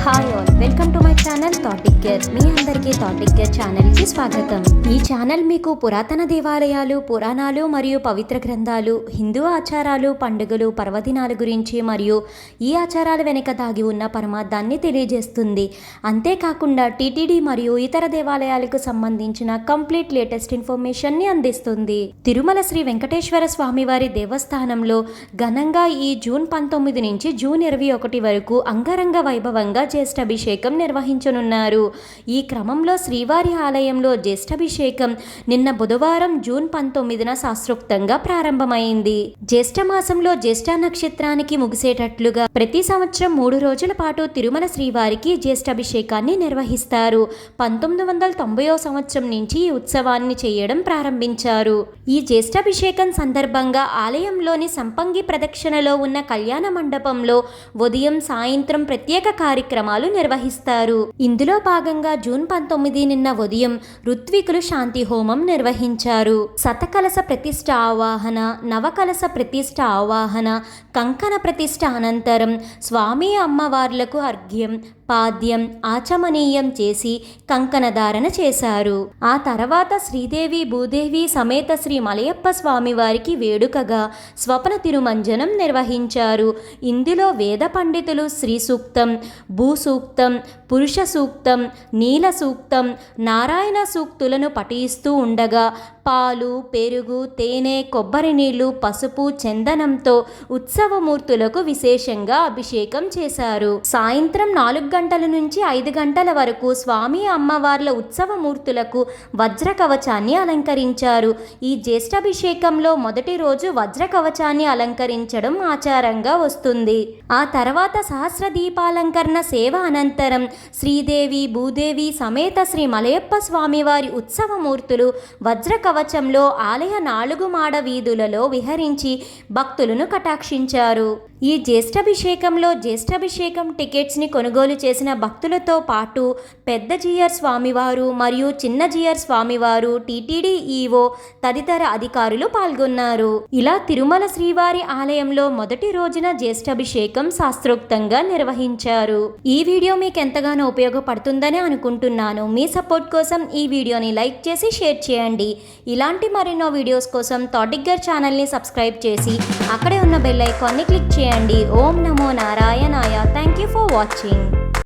Hi all, welcome to my channel థాటిక్ కేర్. మీ అందరికీ థాటిక్ కేర్ ఛానల్కి స్వాగతం. ఈ ఛానల్ మీకు పురాతన దేవాలయాలు, పురాణాలు మరియు పవిత్ర గ్రంథాలు, హిందూ ఆచారాలు, పండుగలు, పర్వదినాల గురించి మరియు ఈ ఆచారాల వెనుక దాగి ఉన్న పరమార్థాన్ని తెలియజేస్తుంది. అంతేకాకుండా టీటీడీ మరియు ఇతర దేవాలయాలకు సంబంధించిన కంప్లీట్ లేటెస్ట్ ఇన్ఫర్మేషన్ని అందిస్తుంది. తిరుమల శ్రీ వెంకటేశ్వర స్వామివారి దేవస్థానంలో ఘనంగా ఈ జూన్ 19 నుంచి జూన్ 21 వరకు అంగరంగ వైభవంగా జ్యేష్ఠాభిషేకం నిర్వహించనున్నారు. ఈ క్రమంలో శ్రీవారి ఆలయంలో జ్యేష్ఠాభిషేకం నిన్న బుధవారం జూన్ 19న శాస్త్రోక్తంగా ప్రారంభమైంది. జ్యేష్ఠ మాసంలో జ్యేష్ఠ నక్షత్రానికి ముగిసేటట్లుగా ప్రతి సంవత్సరం 3 రోజుల పాటు తిరుమల శ్రీవారికి జ్యేష్ఠాభిషేకాన్ని నిర్వహిస్తారు. 1990వ సంవత్సరం నుంచి ఈ ఉత్సవాన్ని చేయడం ప్రారంభించారు. ఈ జ్యేష్ఠాభిషేకం సందర్భంగా ఆలయంలోని సంపంగి ప్రదక్షిణలో ఉన్న కళ్యాణ మండపంలో ఉదయం సాయంత్రం ప్రత్యేక కార్యక్రమాలు నిర్వహిస్తారు. ఇందులో భాగంగా జూన్ 19 నిన్న ఉదయం ఋత్వికులు శాంతి హోమం నిర్వహించారు. శతకలశ ప్రతిష్ఠ ఆవాహన, నవకలశ ప్రతిష్ఠ ఆవాహన, కంకణ ప్రతిష్ఠ అనంతరం స్వామి అమ్మవార్లకు అర్ఘ్యం, పాద్యం, ఆచమనీయం చేసి కంకణధారణ చేశారు. ఆ తర్వాత శ్రీదేవి భూదేవి సమేత శ్రీ మలయప్ప స్వామివారికి వేడుకగా స్వప్న తిరుమంజనం నిర్వహించారు. ఇందులో వేద పండితులు శ్రీ సూక్తం, భూ సూక్తం, పురుష సూక్తం, నీల సూక్తం, నారాయణ సూక్తులను పఠిస్తూ ఉండగా పాలు, పెరుగు, తేనె, కొబ్బరి నీళ్లు, పసుపు, చందనంతో ఉత్సవమూర్తులకు విశేషంగా అభిషేకం చేశారు. సాయంత్రం 4 గంటల నుంచి 5 గంటల వరకు స్వామి అమ్మవార్ల ఉత్సవమూర్తులకు వజ్ర కవచాన్ని అలంకరించారు. ఈ జ్యేష్ఠాభిషేకంలో మొదటి రోజు వజ్ర కవచాన్ని అలంకరించడం ఆచారంగా వస్తుంది. ఆ తర్వాత సహస్ర దీపాలంకరణ సేవ అనంతరం శ్రీదేవి భూదేవి సమేత శ్రీ మలయప్ప స్వామివారి ఉత్సవమూర్తులు వజ్ర కవచంలో ఆలయ 4 మాడ వీధులలో విహరించి భక్తులను కటాక్షించారు. ఈ జ్యేష్ఠాభిషేకంలో జ్యేష్ఠాభిషేకం టికెట్స్ని కొనుగోలు చేసిన భక్తులతో పాటు పెద్ద జిఆర్ స్వామివారు మరియు చిన్న జిఆర్ స్వామివారు, టీటీడీ ఈవో తదితర అధికారులు పాల్గొన్నారు. ఇలా తిరుమల శ్రీవారి ఆలయంలో మొదటి రోజున జ్యేష్ఠాభిషేకం శాస్త్రోక్తంగా నిర్వహించారు. ఈ వీడియో మీకు ఎంతగానో ఉపయోగపడుతుందని అనుకుంటున్నాను. మీ సపోర్ట్ కోసం ఈ వీడియోని లైక్ చేసి షేర్ చేయండి. ఇలాంటి మరెన్నో వీడియోస్ కోసం థాటిక్ కేర్ ఛానల్ని సబ్స్క్రైబ్ చేసి అక్కడే ఉన్న బెల్ ఐకాన్ని క్లిక్ చేయండి. ఓం నమో నారాయణాయ. Thank you for watching.